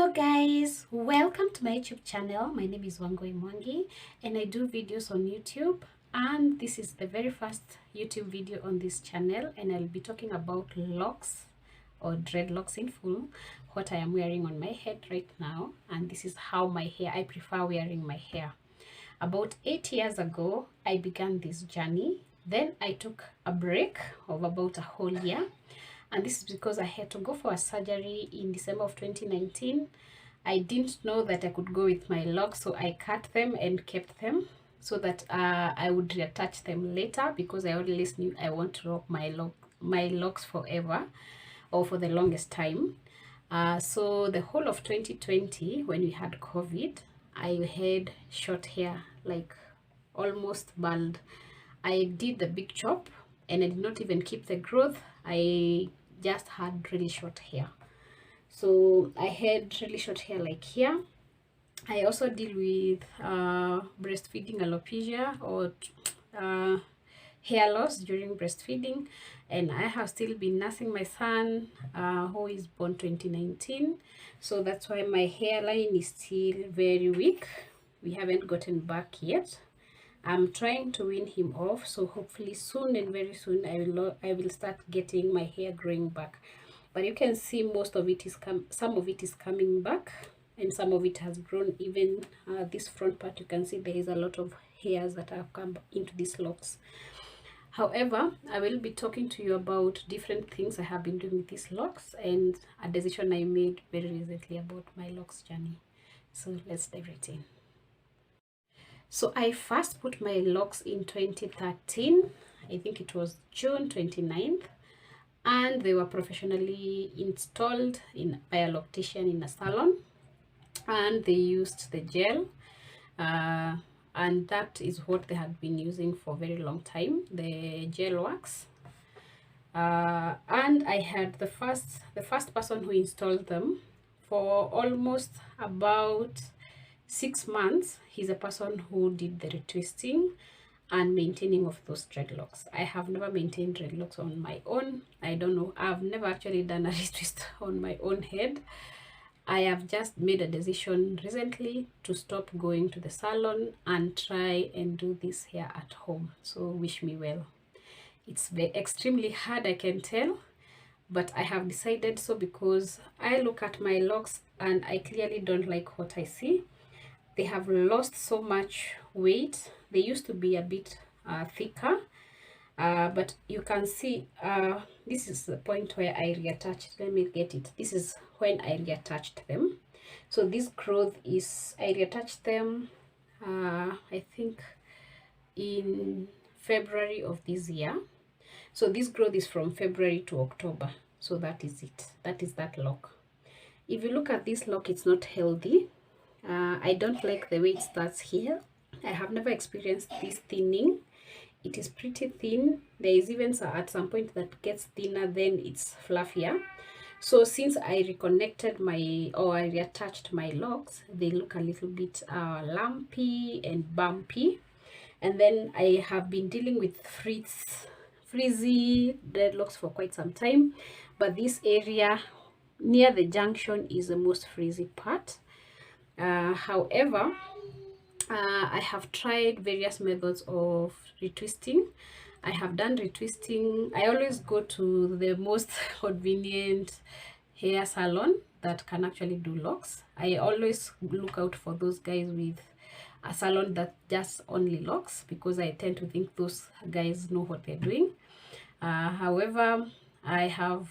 Hello guys, welcome to my YouTube channel. My name is Wangoi Mwangi and I do videos on YouTube, and this is the very first YouTube video on this channel, and I'll be talking about locks or dreadlocks in full, what I am wearing on my head right now, and this is how I prefer wearing my hair. About 8 years ago I began this journey. Then I took a break of about a whole year, and this is because I had to go for a surgery in December of 2019. I didn't know that I could go with my locks, so I cut them and kept them so that I would reattach them later, because I always knew I want to rock my locks forever, or for the longest time. So the whole of 2020, when we had COVID, I had short hair, like almost bald. I did the big chop and I did not even keep the growth. I just had really short hair. So I had really short hair like here. I also deal with breastfeeding alopecia, or hair loss during breastfeeding, and I have still been nursing my son who is born 2019. So that's why my hairline is still very weak. We haven't gotten back yet. I'm trying to wean him off, so hopefully soon and very soon I will start getting my hair growing back. But you can see most of it is some of it is coming back, and some of it has grown. Even this front part, you can see there is a lot of hairs that have come into these locks. However, I will be talking to you about different things I have been doing with these locks, and a decision I made very recently about my locks journey. So let's dive right in. So I first put my locks in 2013. I think it was June 29th, and they were professionally installed by a loctician in a salon, and they used the gel, and that is what they had been using for a very long time, the gel wax. And I had the first person who installed them for almost about 6 months. He's a person who did the retwisting and maintaining of those dreadlocks. I have never maintained dreadlocks on my own. I don't know, I've never actually done a retwist on my own head. I have just made a decision recently to stop going to the salon and try and do this hair at home. So wish me well. It's extremely hard, I can tell, but I have decided so because I look at my locks and I clearly don't like what I see. They have lost so much weight. They used to be a bit thicker, but you can see this is the point where I reattached. Let me get it. This is when I reattached them. So this growth is, I reattached them I think in February of this year. So this growth is from February to October. So that is it. That is that lock. If you look at this lock, it's not healthy. I don't like the way it starts here. I have never experienced this thinning. It is pretty thin. There is even at some point that gets thinner, then it's fluffier. So since I reconnected I reattached my locks, they look a little bit lumpy and bumpy. And then I have been dealing with frizzy dreadlocks for quite some time, but this area near the junction is the most frizzy part. However, I have tried various methods of retwisting. I have done retwisting. I always go to the most convenient hair salon that can actually do locks. I always look out for those guys with a salon that just only locks, because I tend to think those guys know what they're doing. However, I have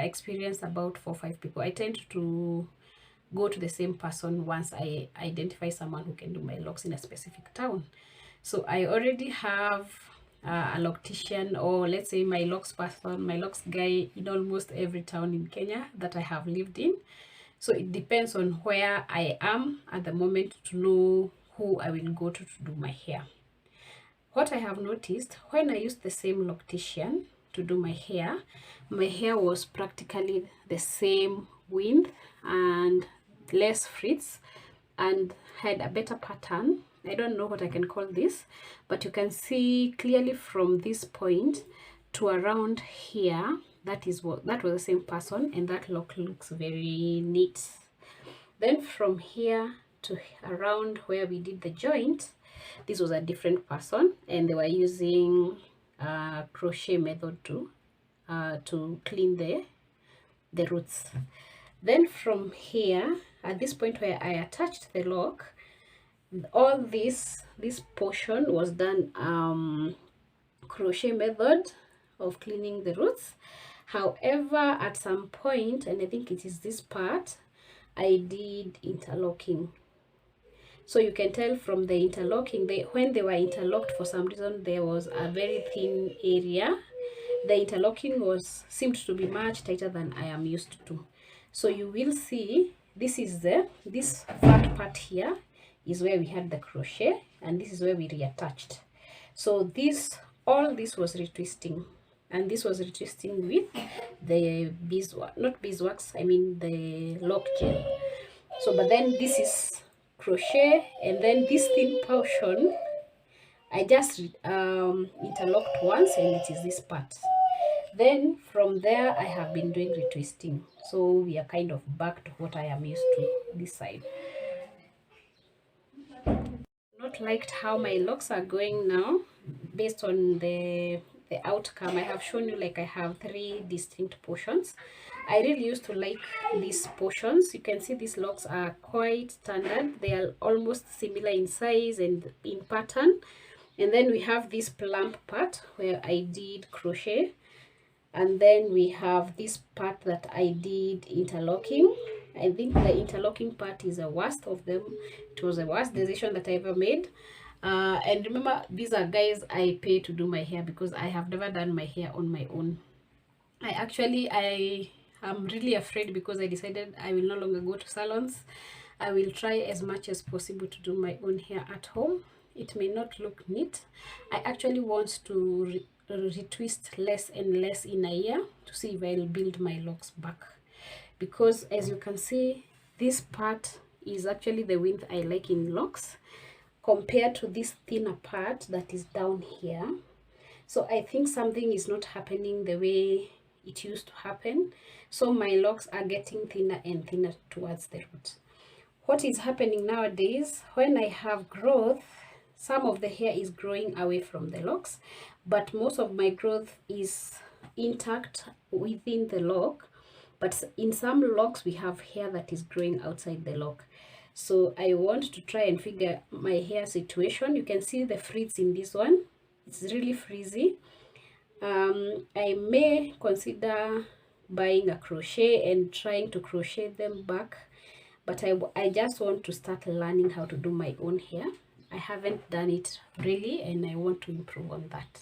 experienced about 4 or 5 people. I tend to go to the same person once I identify someone who can do my locks in a specific town. So I already have a loctician, or let's say my locks person, my locks guy, in almost every town in Kenya that I have lived in. So it depends on where I am at the moment to know who I will go to do my hair. What I have noticed, when I used the same loctician to do my hair was practically the same width and less frizz, and had a better pattern. I don't know what I can call this, but you can see clearly from this point to around here, that was the same person, and that lock looks very neat. Then from here to around where we did the joint, this was a different person, and they were using crochet method to clean the roots. Then from here, at this point where I attached the lock, all this portion was done crochet method of cleaning the roots. However, at some point, and I think it is this part, I did interlocking. So you can tell from the interlocking, when they were interlocked, for some reason there was a very thin area. The interlocking seemed to be much tighter than I am used to. So you will see this fat part here is where we had the crochet, and this is where we reattached. So all this was retwisting, and this was retwisting with the beeswax, not beeswax, I mean the lock gel. So but then this is crochet, and then this thin portion I just interlocked once, and it is this part. Then from there I have been doing retwisting, so we are kind of back to what I am used to this side. Not liked how my locks are going now based on the outcome. I have shown you, like, I have 3 distinct portions. I really used to like these portions. You can see these locks are quite standard. They are almost similar in size and in pattern. And then we have this plump part where I did crochet, and then we have this part that I did interlocking. I think the interlocking part is the worst of them. It was the worst decision that I ever made. And remember, these are guys I pay to do my hair, because I have never done my hair on my own. I am really afraid, because I decided I will no longer go to salons. I will try as much as possible to do my own hair at home. It may not look neat. I actually want to retwist less and less in a year to see if I'll build my locks back, because as you can see, this part is actually the width I like in locks compared to this thinner part that is down here. So I think something is not happening the way it used to happen. So my locks are getting thinner and thinner towards the root. What is happening nowadays, when I have growth, some of the hair is growing away from the locks, but most of my growth is intact within the lock. But in some locks, we have hair that is growing outside the lock. So I want to try and figure my hair situation. You can see the frizz in this one. It's really frizzy. I may consider buying a crochet and trying to crochet them back, but I just want to start learning how to do my own hair. I haven't done it really, and I want to improve on that.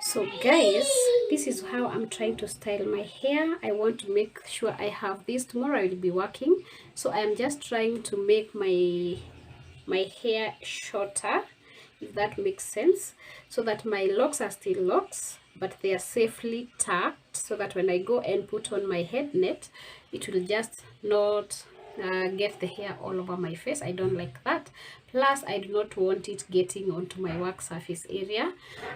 So guys, this is how I'm trying to style my hair. I want to make sure I have this. Tomorrow I will be working, so I'm just trying to make my hair shorter, if that makes sense, so that my locks are still locks, but they are safely tucked, so that when I go and put on my head net, it will just not get the hair all over my face. I don't like that. Plus, I do not want it getting onto my work surface area.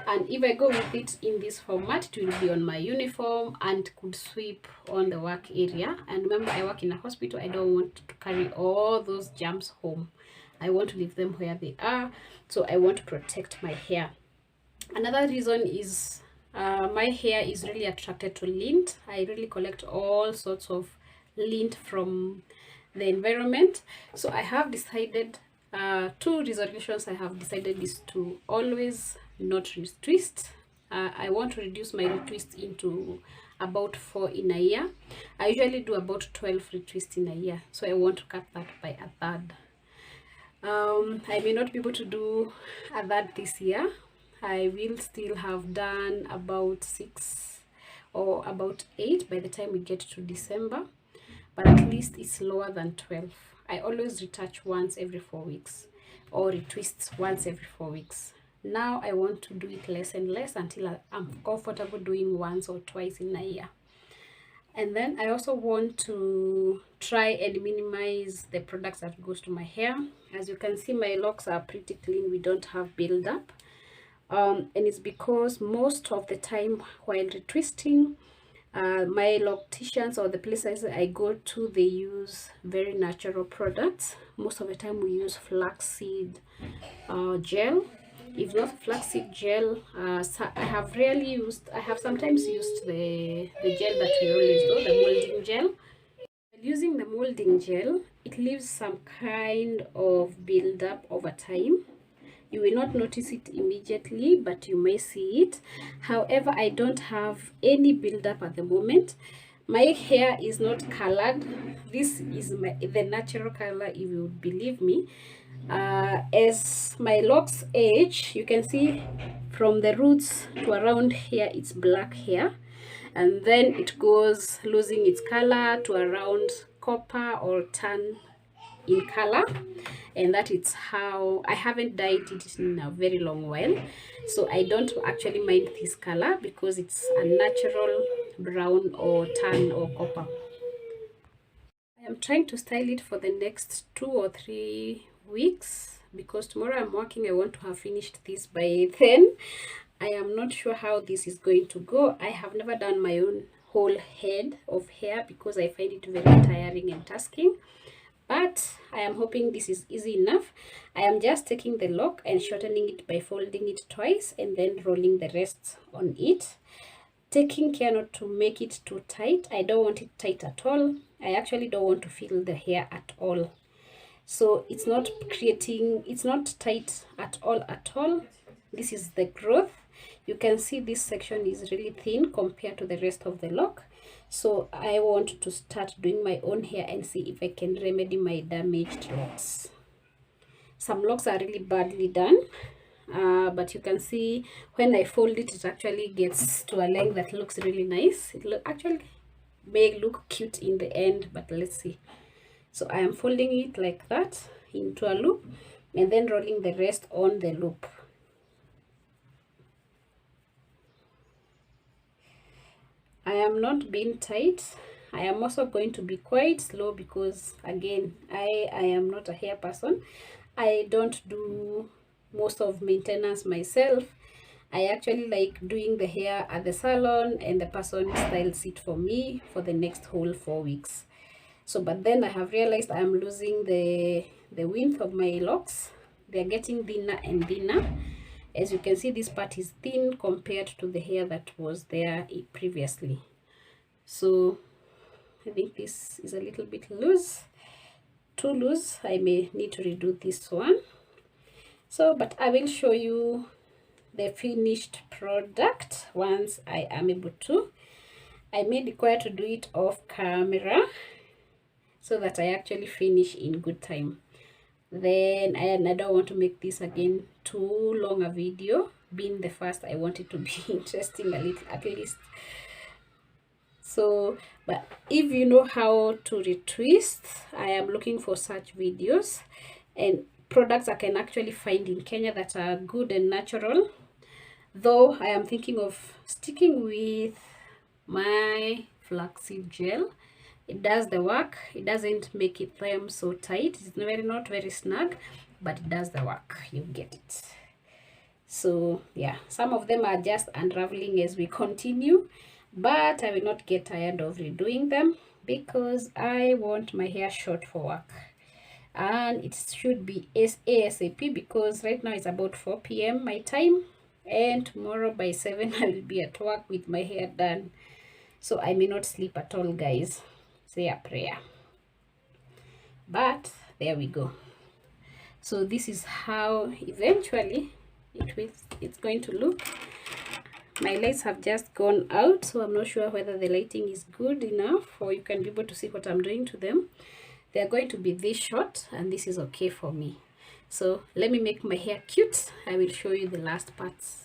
And if I go with it in this format, it will be on my uniform and could sweep on the work area. And remember, I work in a hospital. I don't want to carry all those germs home. I want to leave them where they are. So I want to protect my hair. Another reason is my hair is really attracted to lint. I really collect all sorts of lint from the environment. So I have decided, 2 resolutions I have decided is to always not retwist. I want to reduce my retwist into about 4 in a year. I usually do about 12 retwists in a year, so I want to cut that by a third. I may not be able to do a third this year. I will still have done about 6 or about 8 by the time we get to December, but at least it's lower than 12. I always retouch once every 4 weeks, or retwist once every 4 weeks. Now I want to do it less and less until I'm comfortable doing once or twice in a year. And then I also want to try and minimize the products that goes to my hair. As you can see, my locks are pretty clean. We don't have buildup. And it's because most of the time while retwisting, My locticians or the places I go to, they use very natural products. Most of the time we use flaxseed gel. If not flaxseed gel, I have sometimes used the gel that we always do, the molding gel. Using the molding gel, it leaves some kind of build up over time. You will not notice it immediately, but you may see it. However, I don't have any build-up at the moment. My hair is not colored. This is the natural color, if you would believe me. As my locks age, you can see from the roots to around here, it's black hair, and then it goes losing its color to around copper or tan in color, and that is how I haven't dyed it in a very long while, so I don't actually mind this color because it's a natural brown or tan or copper. I am trying to style it for the next 2 or 3 weeks because tomorrow I'm working. I want to have finished this by then. I am not sure how this is going to go. I have never done my own whole head of hair because I find it very tiring and tasking, but I am hoping this is easy enough. I am just taking the lock and shortening it by folding it twice and then rolling the rest on it, taking care not to make it too tight. I don't want it tight at all. I actually don't want to feel the hair at all, so it's not tight at all. This is the growth. You can see this section is really thin compared to the rest of the lock, so I want to start doing my own hair and see if I can remedy my damaged locks. Some locks are really badly done, but you can see when I fold it, it actually gets to a length that looks really nice. It actually may look cute in the end, but let's see. So I am folding it like that into a loop and then rolling the rest on the loop. I am not being tight. I am also going to be quite slow because again, I am not a hair person. I don't do most of maintenance myself. I actually like doing the hair at the salon and the person styles it for me for the next whole 4 weeks. So but then I have realized I am losing the width of my locks. They're getting thinner and thinner. As you can see, this part is thin compared to the hair that was there previously. So I think this is a little bit loose, too loose. I may need to redo this one. So but I will show you the finished product once I am able to. I may require to do it off camera so that I actually finish in good time. Then I don't want to make this again too long a video. Being the first, I want it to be interesting a little at least. So but if you know how to retwist, I am looking for such videos and products I can actually find in Kenya that are good and natural, though I am thinking of sticking with my flaxseed gel. It does the work. It doesn't make them so tight. It's not very snug, but it does the work. You get it. So yeah, some of them are just unraveling as we continue, but I will not get tired of redoing them because I want my hair short for work, and it should be ASAP because right now it's about 4 p.m. my time, and tomorrow by 7 I will be at work with my hair done, so I may not sleep at all, guys. Say a prayer. But there we go. So this is how eventually it's going to look. My lights have just gone out, so I'm not sure whether the lighting is good enough or you can be able to see what I'm doing to them. They're going to be this short and this is okay for me. So let me make my hair cute. I will show you the last parts.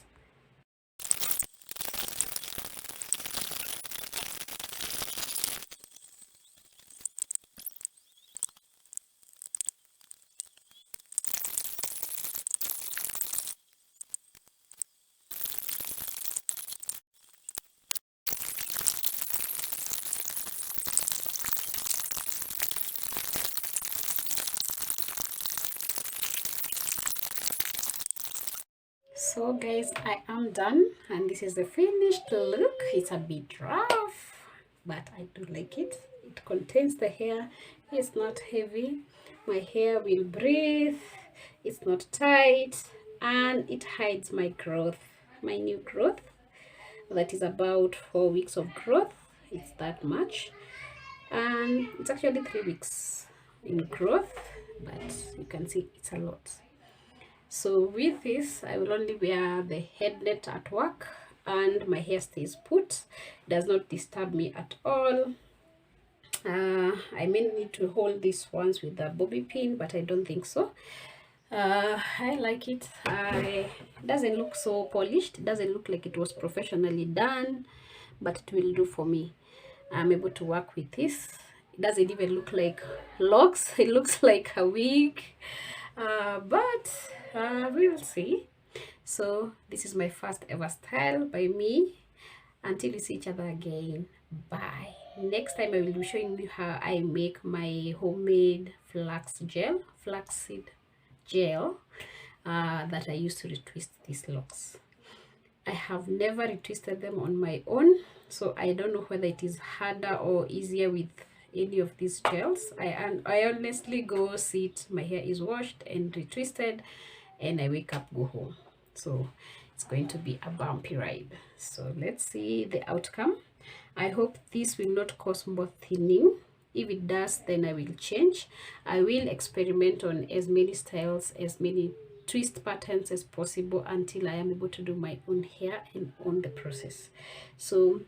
So guys, I am done and this is the finished look. It's a bit rough, but I do like it. It contains the hair. It's not heavy. My hair will breathe. It's not tight, and it hides my growth, my new growth. That is about 4 weeks of growth. It's that much, and it's actually 3 weeks in growth, but you can see it's a lot. So with this, I will only wear the headnet at work, and my hair stays put. It does not disturb me at all. I may need to hold these ones with a bobby pin, but I don't think so. I like it. It doesn't look so polished. It doesn't look like it was professionally done, but it will do for me. I'm able to work with this. It doesn't even look like locks. It looks like a wig, but we will see. So this is my first ever style by me. Until we see each other again, bye. Next time I will be showing you how I make my homemade flaxseed gel that I use to retwist these locks. I have never retwisted them on my own, so I don't know whether it is harder or easier with any of these gels. I honestly go sit, my hair is washed and retwisted, and I wake up, go home. So it's going to be a bumpy ride. So let's see the outcome. I hope this will not cause more thinning. If it does, then I will change. I will experiment on as many styles, as many twist patterns as possible until I am able to do my own hair and own the process. So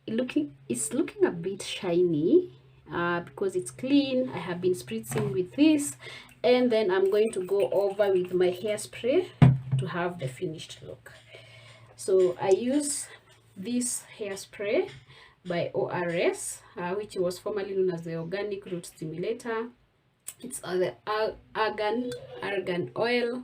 it's looking a bit shiny because it's clean. I have been spritzing with this, and then I'm going to go over with my hairspray to have the finished look. So I use this hairspray by ORS, which was formerly known as the Organic Root Stimulator. It's the argan oil.